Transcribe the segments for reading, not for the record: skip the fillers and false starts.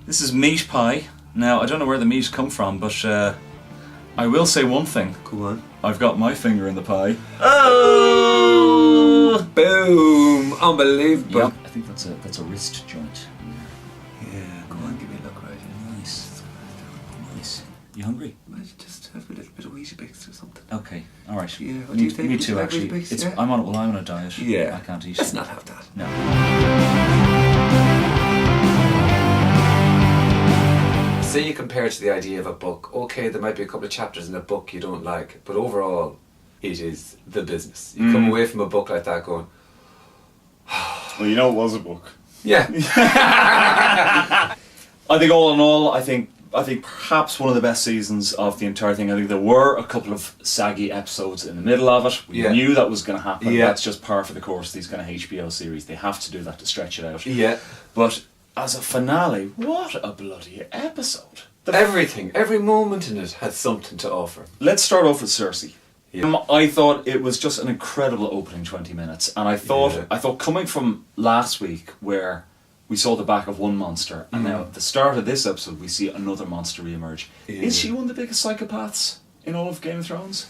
This is meat pie. Now, I don't know where the meat come from, but I will say one thing. Go on. I've got my finger in the pie. Oh! Boom! Unbelievable. Yep. I think that's a wrist joint. Yeah, go on, give me a look, right? Nice. Nice. You hungry? I just have a little bit of Weetabix or something. Okay, alright. Yeah, what do you think? Me Would too, you like actually. Weetabix? Yeah? I'm on a diet. Yeah. I can't eat. Let's not have that. No. Say you compare it to the idea of a book. Okay, there might be a couple of chapters in a book you don't like, but overall, it is the business. You come away from a book like that going, Well, you know it was a book. yeah. I think all in all, I think perhaps one of the best seasons of the entire thing. I think there were a couple of saggy episodes in the middle of it. We knew that was going to happen. Yeah. That's just par for the course. These kind of HBO series, they have to do that to stretch it out. Yeah. But as a finale, what a bloody episode! Everything, every moment in it had something to offer. Let's start off with Cersei. Yeah. I thought it was just an incredible opening 20 minutes, and I thought coming from last week where we saw the back of one monster, and now at the start of this episode we see another monster re-emerge. Yeah. Is she one of the biggest psychopaths in all of Game of Thrones?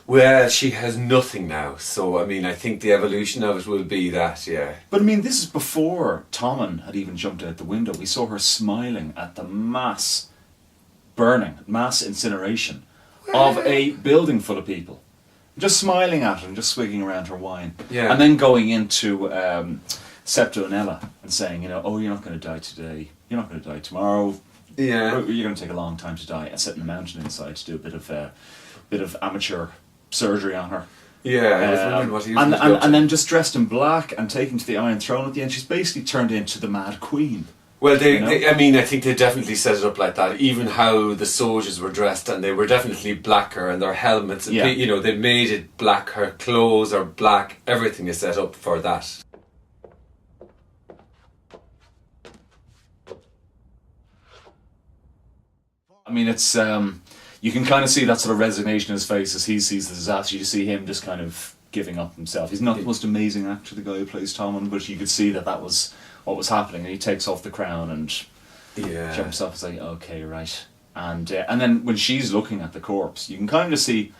Well, she has nothing now, so I mean, I think the evolution of it will be that, yeah. But I mean, this is before Tommen had even jumped out the window. We saw her smiling at the mass burning, mass incineration of a building full of people. Just smiling at her and just swigging around her wine. Yeah. And then going into Septo and Ella and saying, oh, you're not going to die today, you're not going to die tomorrow, Yeah. you're going to take a long time to die, and sit in the mountain inside to do a bit of amateur surgery on her. Yeah, I was wondering what he was and then just dressed in black and taken to the Iron Throne at the end. She's basically turned into the Mad Queen. Well, I mean, I think they definitely set it up like that. Even how the soldiers were dressed, and they were definitely blacker, and their helmets, and they made it black. Her clothes are black. Everything is set up for that. I mean, it's you can kind of see that sort of resignation in his face as he sees the disaster. You see him just kind of giving up himself. He's not the most amazing actor, the guy who plays Tommen, but you could see that was what was happening, and he takes off the crown and jumps up and say, okay, right. And then when she's looking at the corpse, you can kind of see,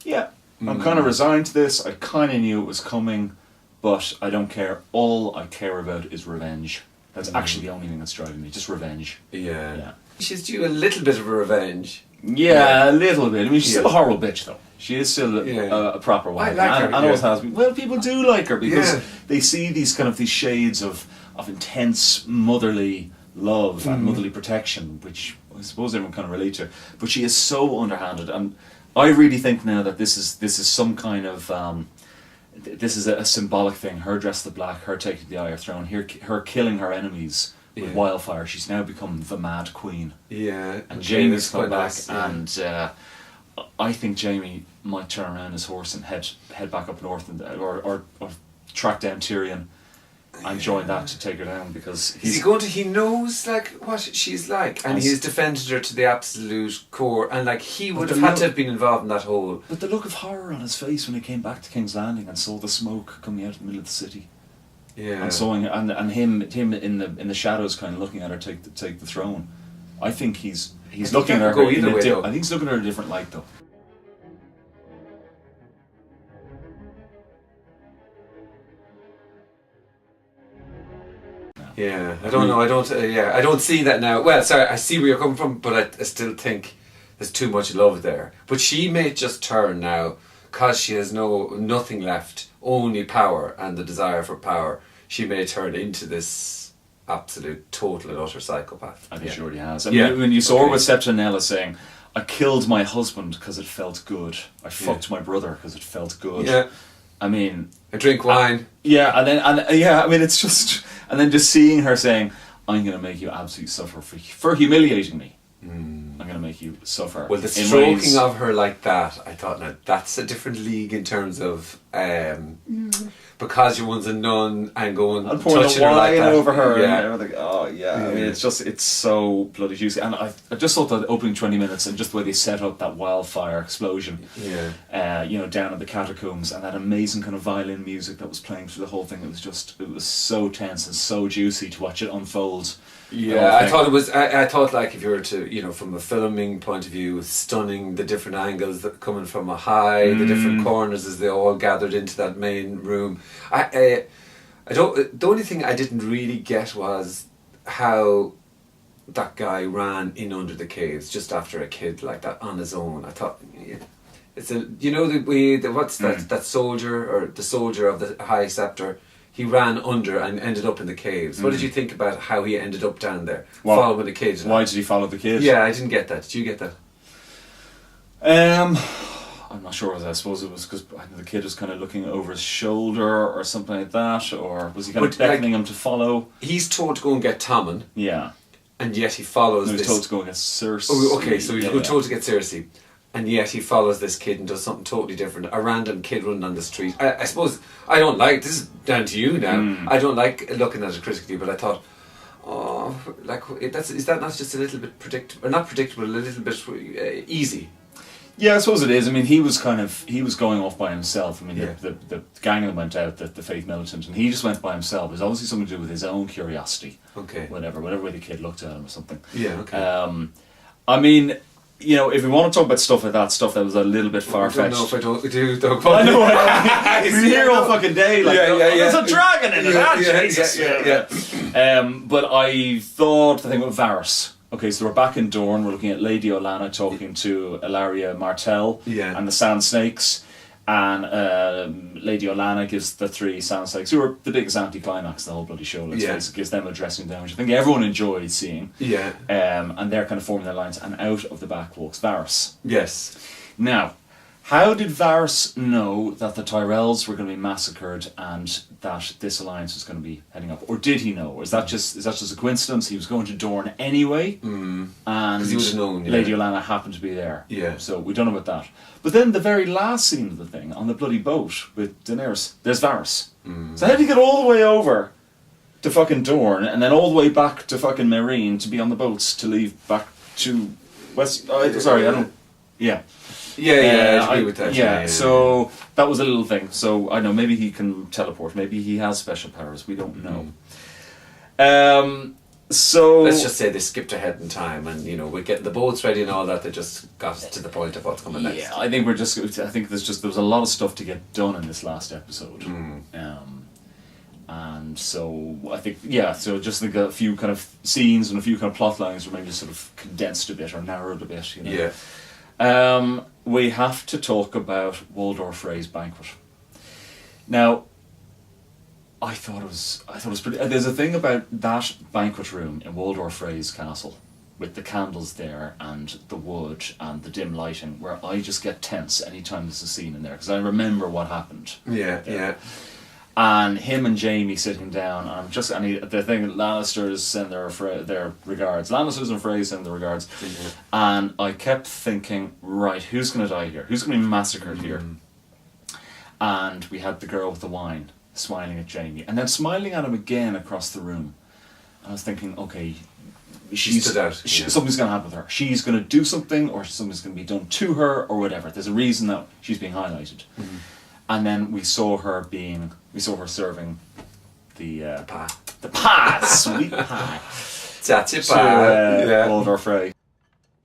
I'm kind of resigned to this. I kind of knew it was coming, but I don't care. All I care about is revenge. That's actually the only thing that's driving me, just revenge. Yeah. She's due a little bit of a revenge. Yeah, a little bit. I mean, she's still a horrible bitch, though. She is still a proper wife. I like her. And always has been. Well, people do like her because they see these shades of intense motherly love and motherly protection, which I suppose everyone kind of relate to. But she is so underhanded, and I really think now that this is some kind of this is a symbolic thing. Her dressed the black, her taking the Iron Throne, her killing her enemies with wildfire. She's now become the Mad Queen. Yeah. And Jaime's come back, and I think Jaime might turn around his horse and head back up north, or track down Tyrion and join that to take her down, because he knows what she's like, and he's defended her to the absolute core, and he would have had to have been involved in that whole. But the look of horror on his face when he came back to King's Landing and saw the smoke coming out of the middle of the city. Yeah. And him in the shadows, kind of looking at her take the throne. I think he's looking at her. I think he's looking at her in a different light, though. Yeah, I don't know. I don't see that now. Well, sorry, I see where you're coming from, but I still think there's too much love there. But she may just turn now, because she has nothing left, only power and the desire for power. She may turn into this absolute, total and utter psychopath. I think she already has. I mean, when you saw her with Septonella saying, I killed my husband because it felt good. I fucked my brother because it felt good. Yeah. I mean, I drink wine. I mean, it's just, and then just seeing her saying, I'm going to make you absolutely suffer for humiliating me. I'm going to make you suffer. Well, the stroking of her like that, I thought, now that's a different league in terms of because your one's a nun and going and pouring touching the her like wine that. over her. Yeah. And everything. Oh yeah. I mean, it's so bloody juicy. And I just thought that opening 20 minutes and just the way they set up that wildfire explosion. Yeah. Down in the catacombs, and that amazing kind of violin music that was playing through the whole thing. It was so tense and so juicy to watch it unfold. Yeah, I thought it was. I thought, like, if you were to, from a filming point of view, stunning, the different angles that coming from a high, the different corners as they all gathered into that main room. I don't. The only thing I didn't really get was how that guy ran in under the caves just after a kid like that on his own. I thought, it's a that soldier, or the soldier of the High Scepter. He ran under and ended up in the caves. What did you think about how he ended up down there, following the kid? Why did he follow the kid? Yeah, I didn't get that. Did you get that? I'm not sure. I suppose it was because the kid was kind of looking over his shoulder or something like that, or was he kind of beckoning him to follow? He's told to go and get Tommen. Yeah. And yet he follows no, this... he's told to go and get Cersei. Oh, okay, so he's told to get Cersei. And yet he follows this kid and does something totally different. A random kid running on the street. I suppose I don't like... This is down to you now. I don't like looking at it critically, but I thought... is that not just a little bit predictable? Or not predictable, a little bit easy? Yeah, I suppose it is. I mean, he was going off by himself. I mean, the gang that went out, the Faith Militant, and he just went by himself. It was obviously something to do with his own curiosity. Okay. Whatever way the kid looked at him or something. Yeah, okay. I mean, if we want to talk about stuff that was a little bit far-fetched. I don't know if I don't do, though. I know. We're here all fucking day. Like, there's a dragon in it. Jesus. Yeah. But I thought the thing with Varys. Okay, so we're back in Dorne. We're looking at Lady Olenna talking to Ilaria Martell and the Sand Snakes, and Lady Olenna gives the three Sand Snakes, who are the biggest anti-climax of the whole bloody show, let's face it, gives them a dressing down, which I think everyone enjoyed seeing. Yeah. And they're kind of forming their lines, and out of the back walks Varys. Yes. Now, how did Varys know that the Tyrells were going to be massacred and that this alliance was going to be heading up? Or did he know? Or is that just a coincidence? He was going to Dorne anyway, and he would have known, Lady Olenna happened to be there. Yeah. So we don't know about that. But then the very last scene of the thing, on the bloody boat with Daenerys, there's Varys. So how did he get all the way over to fucking Dorne and then all the way back to fucking Meereen to be on the boats to leave back to West... sorry, I don't... Yeah. Yeah, I agree with that. Yeah, so that was a little thing. So I know maybe he can teleport. Maybe he has special powers. We don't know. So let's just say they skipped ahead in time, and we're getting the boats ready and all that. They just got us to the point of what's coming next. Yeah, I think there was a lot of stuff to get done in this last episode. And so I think so just like a few kind of scenes and a few kind of plot lines were maybe sort of condensed a bit or narrowed a bit. Yeah. We have to talk about Waldorf Frey's banquet. Now, I thought it was pretty. There's a thing about that banquet room in Waldorf Frey's castle, with the candles there and the wood and the dim lighting, where I just get tense anytime there's a scene in there because I remember what happened. Yeah. And him and Jamie sitting down, and the thing, Lannisters send their regards. Lannisters and Frey send their regards. And I kept thinking, right, who's going to die here? Who's going to be massacred here? And we had the girl with the wine smiling at Jamie, and then smiling at him again across the room. And I was thinking, okay, she stood out. Something's going to happen with her. She's going to do something, or something's going to be done to her, or whatever. There's a reason that she's being highlighted. And then we saw her serving the pie, sweet pie. That's pie. Waldorf Frey.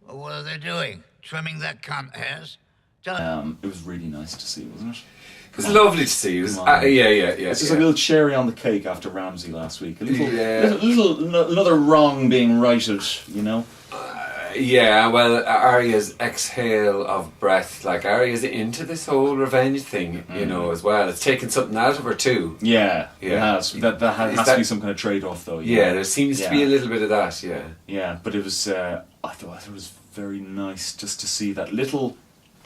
Well, what are they doing? Trimming that cunt hairs? It was really nice to see, wasn't it? It was lovely to see. It was, yeah. It's just like a little cherry on the cake after Ramsay last week. Another wrong being righted, well, Arya's exhale of breath, like Arya's into this whole revenge thing, as well. It's taken something out of her too. Yeah. It has. That has to be some kind of trade-off, though. Yeah, there seems to be a little bit of that. Yeah. Yeah, but it was. I thought it was very nice just to see that little.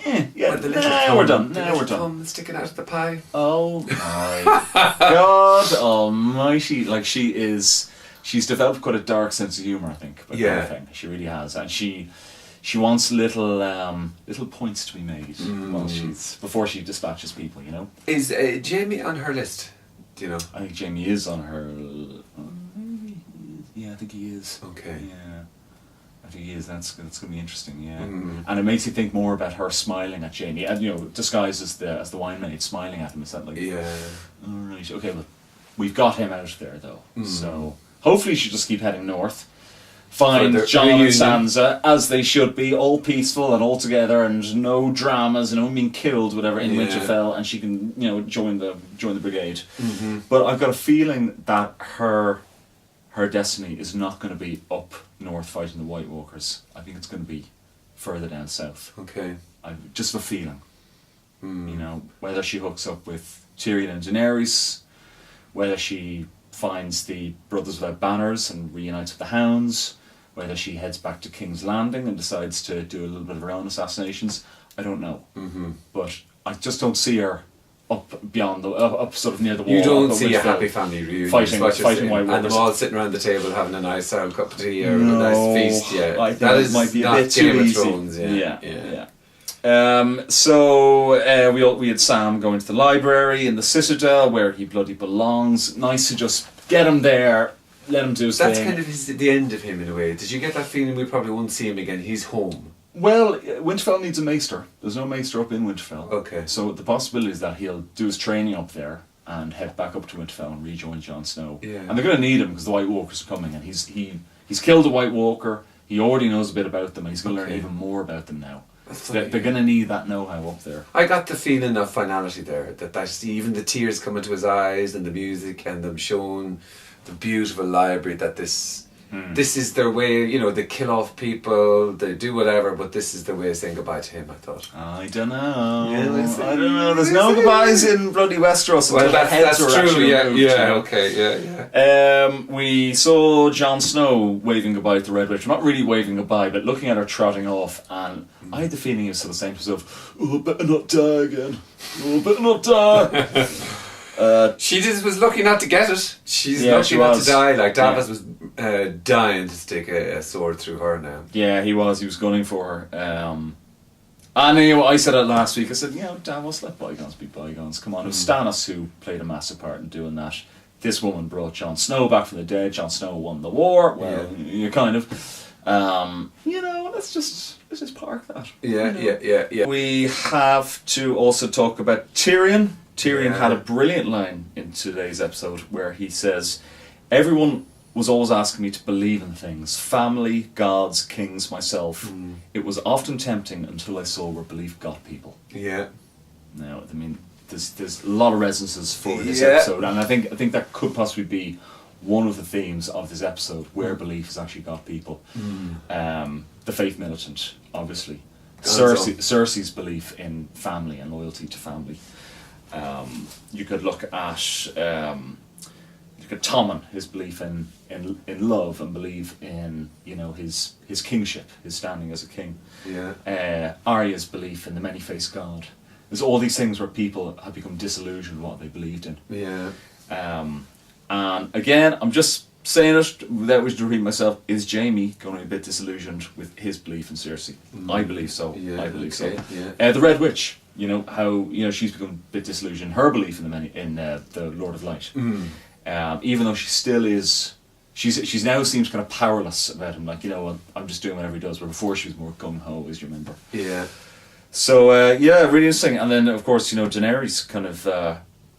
We're done. We're done. Sticking out of the pie. Oh my God Almighty! Like she's developed quite a dark sense of humour, I think. Thing. She really has, and she she wants little points to be made before she dispatches people. You know. Is Jamie on her list? Do you know? I think Jamie is on her. Yeah, I think he is. Okay. Yeah. I think he is. That's going to be interesting. Yeah. And it makes you think more about her smiling at Jamie, and disguised as the wine maid smiling at him. Is that like? Yeah. All right. Okay. Well, we've got him out there though. So hopefully she just keep heading north. Find John and Sansa as they should be, all peaceful and all together, and no dramas, and no one being killed, whatever, in Winterfell, and she can, join the brigade. But I've got a feeling that her destiny is not going to be up north fighting the White Walkers. I think it's going to be further down south. Okay. Just a feeling. Whether she hooks up with Tyrion and Daenerys, whether she finds the Brothers Without Banners and reunites with the Hounds, whether she heads back to King's Landing and decides to do a little bit of her own assassinations, I don't know. But I just don't see her up beyond up sort of near the wall. You don't see a happy family reunion fighting White Walkers. And them all sitting around the table having a nice sour cup of tea or a nice feast. Yeah, I think that might be a bit too easy. Thrones, yeah. So we had Sam going to the library in the Citadel where he bloody belongs. Nice to just get him there, let him do his thing. That's kind of the end of him in a way. Did you get that feeling we probably won't see him again? He's home. Well, Winterfell needs a maester. There's no maester up in Winterfell. Okay. So the possibility is that he'll do his training up there and head back up to Winterfell and rejoin Jon Snow. Yeah. And they're going to need him because the White Walkers are coming, and he's killed a White Walker. He already knows a bit about them, and he's going to learn even more about them now. They're going to need that know-how up there. I got the feeling of finality there, that even the tears coming to his eyes and the music and them showing the beautiful library, that this is their way, they kill off people, they do whatever, but this is their way of saying goodbye to him, I thought. I don't know. I don't know. There's no goodbyes in bloody Westeros. Well, that's true, yeah. We saw Jon Snow waving goodbye to the Red Witch. Not really waving goodbye, but looking at her trotting off, and I had the feeling he was sort of saying to himself, "Oh, better not die again. Oh, better not die." She just was lucky not to get it. She's Yeah, lucky she not was. to die. Like Davos was dying to stick a sword through her now. Yeah, he was. He was gunning for her. And I said it last week. I said, Davos, let bygones be bygones. Come on, it was Stannis who played a massive part in doing that. This woman brought Jon Snow back from the dead. Jon Snow won the war. Well, you kind of. Let's just park that. Yeah. We have to also talk about Tyrion. Tyrion had a brilliant line in today's episode where he says, "Everyone was always asking me to believe in things. Family, gods, kings, myself. It was often tempting until I saw where belief got people." Yeah. Now, I mean, there's a lot of resonances for this episode, and I think that could possibly be one of the themes of this episode, where belief has actually got people. The faith militant, obviously. Cersei's belief in family and loyalty to family. You could look at Tommen, his belief in love and believe in his kingship, his standing as a king. Yeah. Arya's belief in the many-faced God. There's all these things where people have become disillusioned with what they believed in. Yeah. And again, I'm just saying it without wishing to repeat myself. Is Jamie going to be a bit disillusioned with his belief in Cersei? I believe so. Yeah, I believe so. Yeah. The Red Witch. How she's become a bit disillusioned. Her belief in the Lord of Light, even though she still is, she's now seems kind of powerless about him. Like I'm just doing whatever he does. Where before she was more gung ho, as you remember. Yeah. So really interesting. And then of course Daenerys kind of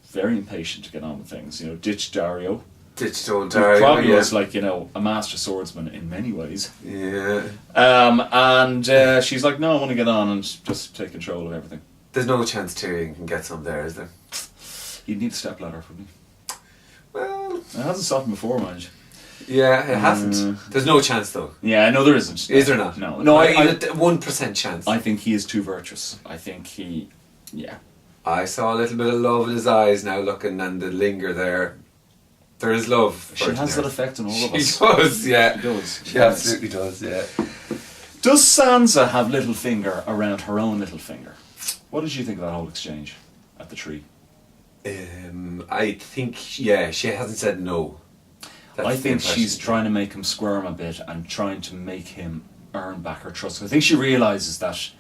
very impatient to get on with things. Ditched Dario. Ditched old Dario. Probably was like a master swordsman in many ways. Yeah. And she's like, no, I want to get on and just take control of everything. There's no chance Tyrion can get some there, is there? He'd need a stepladder for me. Well, it hasn't stopped him before, mind you. Yeah, it hasn't. There's no chance though. Yeah, no, there isn't. Is there not? No. I 1% chance. I think he is too virtuous. I think I saw a little bit of love in his eyes now, looking, and the linger there. There is love. She has that effect on all of us. She does, yeah. She does. She absolutely does, yeah. Does Sansa have Littlefinger around her own Littlefinger? What did you think of that whole exchange at the tree? I think, she hasn't said no. I think she's trying to make him squirm a bit and trying to make him earn back her trust. I think she realizes that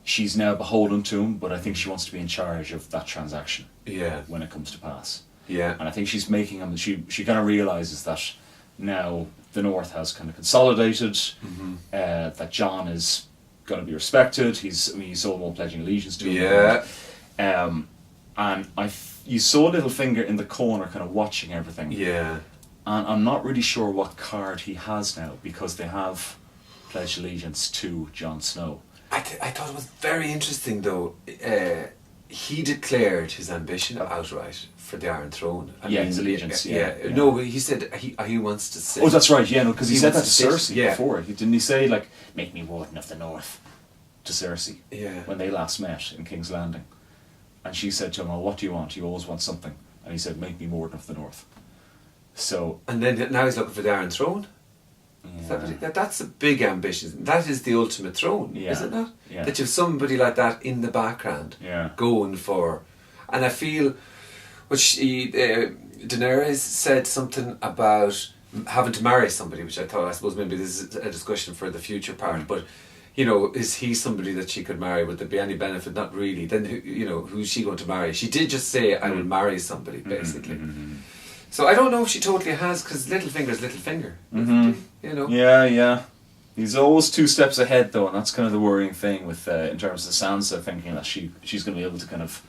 she's now beholden to him, but I think she wants to be in charge of that transaction Yeah. when it comes to pass. Yeah. And I think she's making him. She kind of realizes that now the North has kind of consolidated. That John is going to be respected. He's all pledging allegiance to him. Yeah. And you saw Littlefinger in the corner, kind of watching everything. Yeah. And I'm not really sure what card he has now, because they have pledged allegiance to Jon Snow. I thought it was very interesting though. He declared his ambition outright for the Iron Throne. His allegiance. Yeah. No, he said he wants to sit. Oh, that's right. Yeah, no, because he said that to wants to Cersei before. Didn't he say, like, make me warden of the North to Cersei? Yeah. When they last met in King's Landing, and she said to him, "Well, what do you want? You always want something." And he said, "Make me warden of the North." So. And then now he's looking for the Iron Throne. Yeah. That's a big ambition. That is the ultimate throne, is it not? Yeah. That you have somebody like that in the background going for. And I feel, Daenerys said something about having to marry somebody, which I suppose maybe this is a discussion for the future part, but is he somebody that she could marry? Would there be any benefit? Not really. Then who's she going to marry? She did just say, "I will marry somebody," basically. So I don't know if she totally has, because Littlefinger's Littlefinger. Yeah. He's always 2 steps ahead, though, and that's kind of the worrying thing with in terms of Sansa thinking that she's going to be able to kind of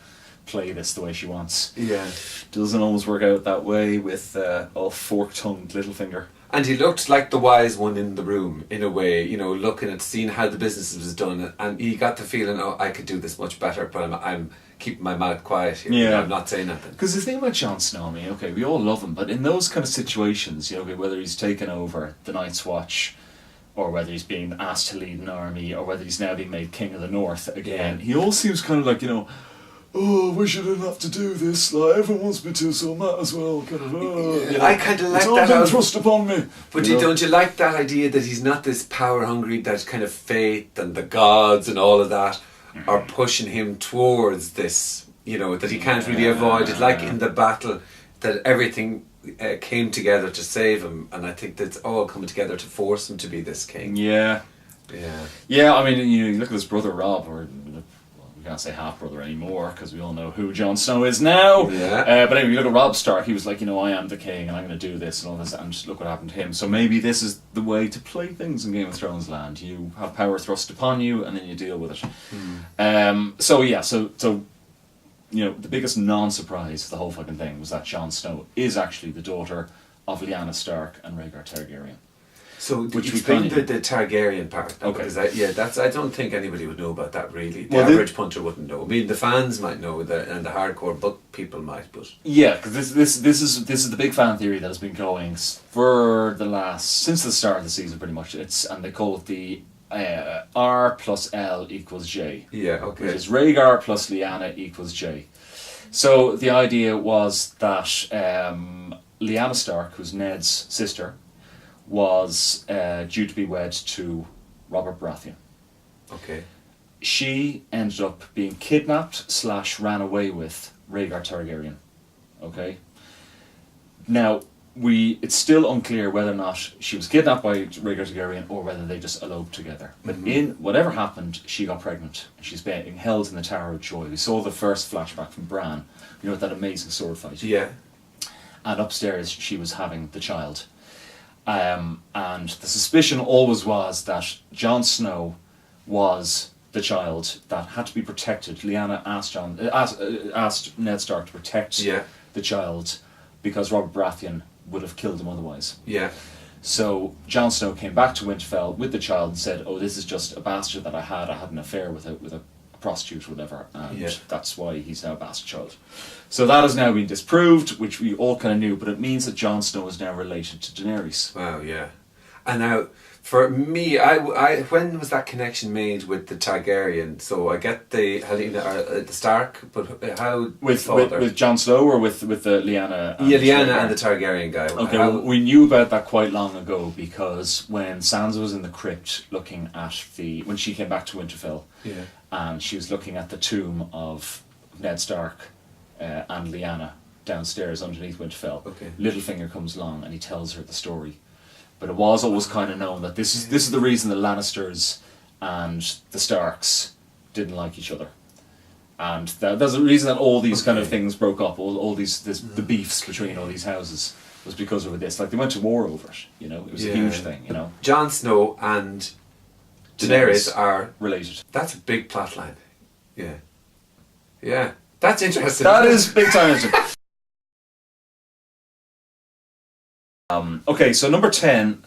play this the way she wants. Yeah. Doesn't always work out that way with all fork-tongued Littlefinger. And he looked like the wise one in the room, in a way, looking at seeing how the business was done, and he got the feeling, oh, I could do this much better, but I'm keeping my mouth quiet here. Yeah. I'm not saying nothing. Because the thing about Jon Snow, I mean, okay, we all love him, but in those kind of situations, whether he's taken over the Night's Watch, or whether he's being asked to lead an army, or whether he's now being made King of the North again, he all seems kind of like, oh, wish I didn't have to do this, like, everyone wants me to, so I might as well, kind of, I kind of like it's all that. been thrust upon me. But don't you like that idea that he's not this power hungry, that kind of faith and the gods and all of that are pushing him towards this, that he can't really avoid it, like in the battle, that everything came together to save him, and I think that's all coming together to force him to be this king. Yeah, I mean, you look at his brother Rob, or we can't say half brother anymore because we all know who Jon Snow is now. But anyway, you look at Rob Stark, he was like, I am the king and I'm going to do this and all this, and just look what happened to him. So maybe this is the way to play things in Game of Thrones land. You have power thrust upon you and then you deal with it. So the biggest non-surprise of the whole fucking thing was that Jon Snow is actually the daughter of Lyanna Stark and Rhaegar Targaryen. So explain the Targaryen part. Okay. Because I don't think anybody would know about that really. The average punter wouldn't know. I mean, the fans might know, and the hardcore book people might, but yeah, because this is the big fan theory that has been going for since the start of the season, pretty much. And they call it the R plus L equals J. Yeah, okay. Which is Rhaegar plus Lyanna equals J. So the idea was that Lyanna Stark, who's Ned's sister, was due to be wed to Robert Baratheon. Okay. She ended up being kidnapped / ran away with Rhaegar Targaryen. Okay. Now, it's still unclear whether or not she was kidnapped by Rhaegar Targaryen or whether they just eloped together. But in whatever happened, she got pregnant and she's being held in the Tower of Joy. We saw the first flashback from Bran, with that amazing sword fight. Yeah. And upstairs, she was having the child. And the suspicion always was that Jon Snow was the child that had to be protected. Lyanna asked Ned Stark to protect the child because Robert Baratheon would have killed him otherwise. Yeah. So Jon Snow came back to Winterfell with the child and said, "Oh, this is just a bastard that I had an affair with a prostitute or whatever, and that's why he's now a bastard child." So that has now been disproved, which we all kind of knew, but it means that Jon Snow is now related to Daenerys. Wow, yeah. And now, for me, I when was that connection made with the Targaryen? So I get the Helena or the Stark, but how with Jon Snow or with the Lyanna? Lyanna and the Targaryen guy. Okay, well, we knew about that quite long ago because when Sansa was in the crypt looking at when she came back to Winterfell, and she was looking at the tomb of Ned Stark and Lyanna downstairs underneath Winterfell. Okay. Littlefinger comes along and he tells her the story. but it was always kind of known that this is the reason the Lannisters and the Starks didn't like each other. And there's a reason that all these kind of things broke up, all the beefs between all these houses was because of this. Like, they went to war over it, you know, it was a huge thing, you know. Jon Snow and Daenerys are related. That's a big plot line. Yeah. Yeah. That's interesting. That is big time. Okay, so number 10,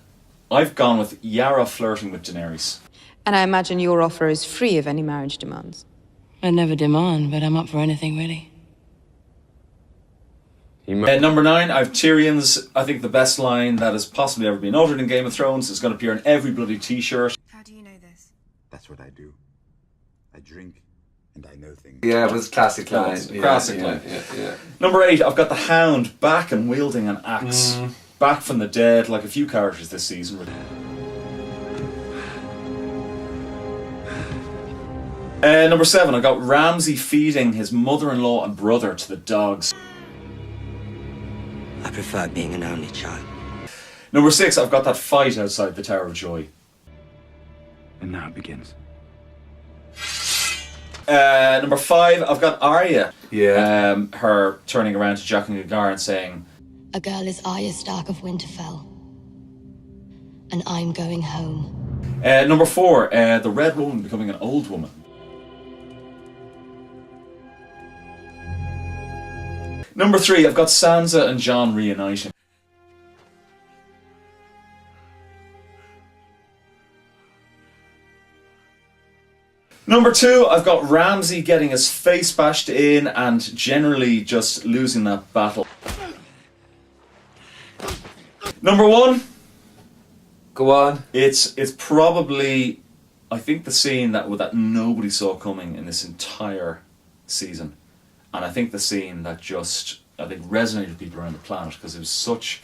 I've gone with Yara flirting with Daenerys. And I imagine your offer is free of any marriage demands. I never demand, but I'm up for anything, really. Number 9, I've Tyrion's, I think, the best line that has possibly ever been uttered in Game of Thrones. It's going to appear on every bloody t-shirt. How do you know this? That's what I do. I drink and I know things. Yeah, it was classic line. Classic line. Yeah. Number 8, I've got the Hound back and wielding an axe. Back from the dead, like a few characters this season. Number 7, I got Ramsay feeding his mother-in-law and brother to the dogs. I prefer being an only child. Number 6, I've got that fight outside the Tower of Joy. And now it begins. Number 5, I've got Arya. Yeah. Her turning around to Jaqen H'ghar and saying, A girl is Arya Stark of Winterfell. And I'm going home. number 4, the Red Woman becoming an old woman. Number 3, I've got Sansa and Jon reuniting. Number 2, I've got Ramsay getting his face bashed in and generally just losing that battle. Number 1, Go on. it's probably, I think, the scene that nobody saw coming in this entire season. And I think the scene that just, I think, resonated with people around the planet because it was such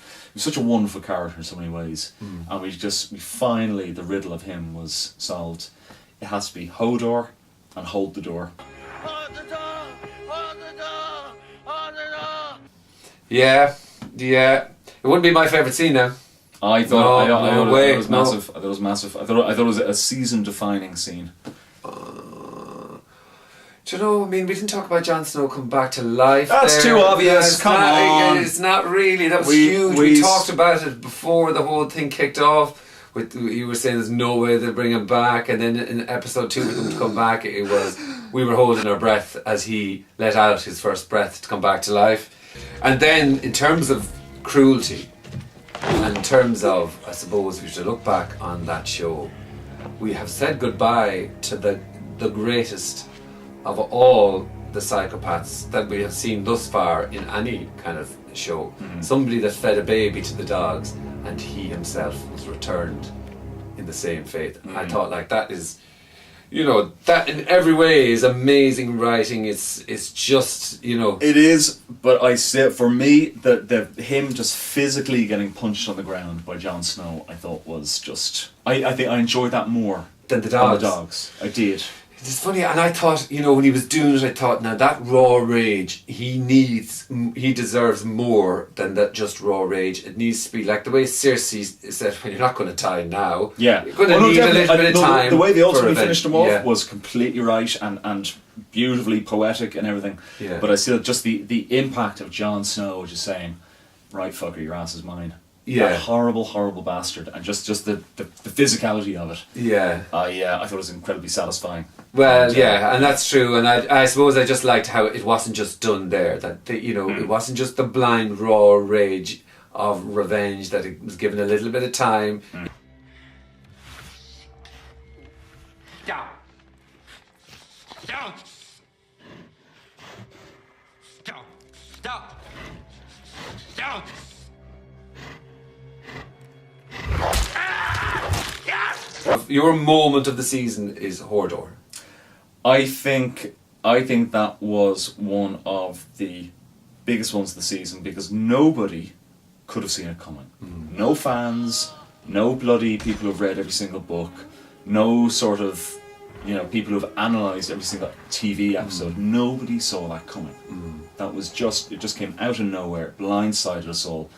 a wonderful character in so many ways. And we finally, the riddle of him was solved. It has to be Hodor and Hold the Door. Hold the door! Hold the door! Hold the door! Yeah. It wouldn't be my favourite scene now. I thought it was no. massive. I thought it was massive. I thought it was a season-defining scene. Do you know, I mean, we didn't talk about Jon Snow coming back to life. That's there. too obvious. Come on. It's not really. That was We- huge. we We s- talked about it before the whole thing kicked off. You were saying there's no way they'll bring him back, and then in episode 2 with him to come back, we were holding our breath as he let out his first breath to come back to life. And then in terms of cruelty, and in terms of, I suppose, if you should look back on that show, we have said goodbye to the greatest of all the psychopaths that we have seen thus far in any kind of show. Somebody that fed a baby to the dogs, and he himself was returned in the same fate. I thought, like, that is, you know, that in every way is amazing writing. It's just, you know, It is, but I say for me, the him just physically getting punched on the ground by Jon Snow, I thought was just. I think I enjoyed that more than the than dogs. the dogs. I did. It's funny, and I thought, you know, when he was doing it, I thought, now that raw rage, he deserves more than that just raw rage. It needs to be like the way Cersei said, when you're not going to die now. Yeah. You're going to Well, no, need a definitely. little bit of time. The way they for ultimately revenge. finished him off Yeah. was completely right and beautifully poetic and everything. Yeah. But I still just the impact of Jon Snow just saying, right fucker, your ass is mine. Yeah. That horrible, horrible bastard, and just the physicality of it. Yeah. I thought it was incredibly satisfying. Well, And, yeah, and that's true, and I suppose I just liked how it wasn't just done there. That you know, Mm. it wasn't just the blind raw rage of revenge. That it was given a little bit of time. Stop! Stop! Stop! Stop! Stop! Your moment of the season is Hodor. I think that was one of the biggest ones of the season because nobody could have seen it coming. No fans, no bloody people who've read every single book, no sort of, you know, people who've analysed every single TV episode. Nobody saw that coming. That was it just came out of nowhere, blindsided us all.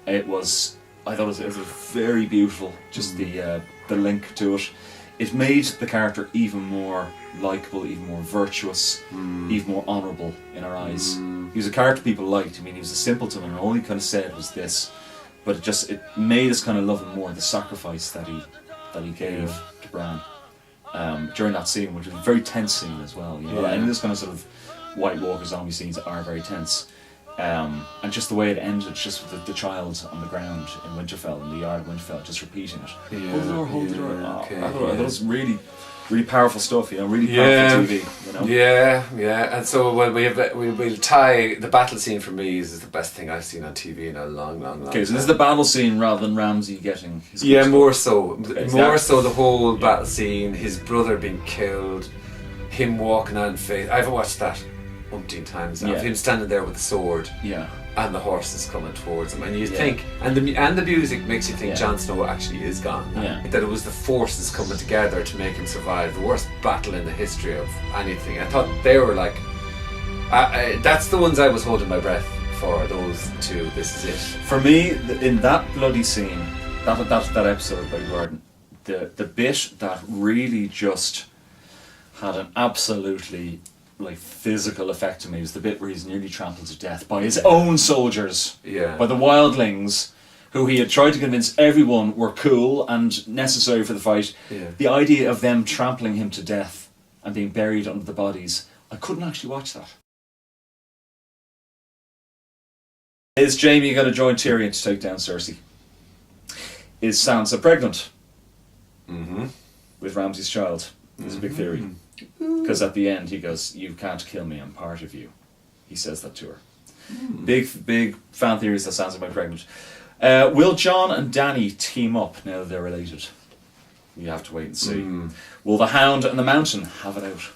It was I thought it was very beautiful. Just the link to it. It made the character even more likeable, even more virtuous, even more honourable in our eyes. He was a character people liked. I mean, he was a simpleton, and all he kind of said was this. But it made us kind of love him more. The sacrifice that he gave to Bran during that scene, which was a very tense scene as well. You know, and this kind of sort of White Walker zombie scenes are very tense. And just the way it ended, just with the child on the ground in Winterfell, in the yard of Winterfell, just repeating it. Hold the door, hold the door. Okay, I thought it was really, really powerful stuff, you know, really powerful TV, you know. Yeah. And so we'll tie the battle scene for me is the best thing I've seen on TV in a long time. Okay, so this is the battle scene rather than Ramsay getting his more so. Okay, more so the whole battle scene, his brother being killed, him walking on faith. I've watched that umpteen times now. Of him standing there with the sword. Yeah. And the horses coming towards him, and you think, and the music makes you think Jon Snow actually is gone. Yeah. That it was the forces coming together to make him survive the worst battle in the history of anything. I thought they were like, that's the ones I was holding my breath for. Those two. This is it. For me, in that bloody scene, that episode by Gordon, the bit that really just had an absolutely physical effect to me was the bit where he's nearly trampled to death by his own soldiers, by the wildlings, who he had tried to convince everyone were cool and necessary for the fight. The idea of them trampling him to death and being buried under the bodies, I couldn't actually watch that. Is Jaime going to join Tyrion to take down Cersei? Is Sansa pregnant with Ramsay's child? There's a big theory. Because at the end he goes, "You can't kill me, I'm part of you." He says that to her. Big fan theories that Sansa might be pregnant. Will Jon and Dany team up now that they're related? You have to wait and see. Will the Hound and the Mountain have it out?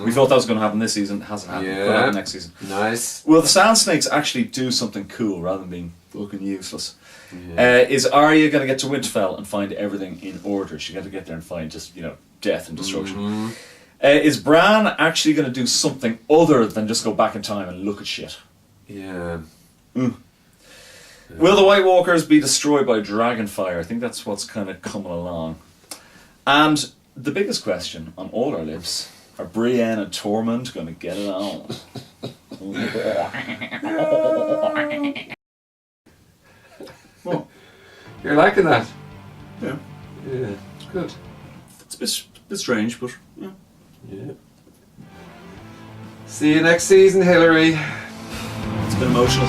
We thought that was going to happen this season. It hasn't happened. It'll happen next season. Nice. Will the Sand Snakes actually do something cool rather than being fucking useless? Is Arya going to get to Winterfell and find everything in order? She's going to get there and find just, death and destruction. Is Bran actually going to do something other than just go back in time and look at shit? Will the White Walkers be destroyed by Dragonfire? I think that's what's kind of coming along. And the biggest question on all our lips, are Brienne and Tormund going to get it on? Well, you're liking that? Yeah. Yeah, good. It's a bit strange, but yeah. See you next season, Hillary. It's been emotional.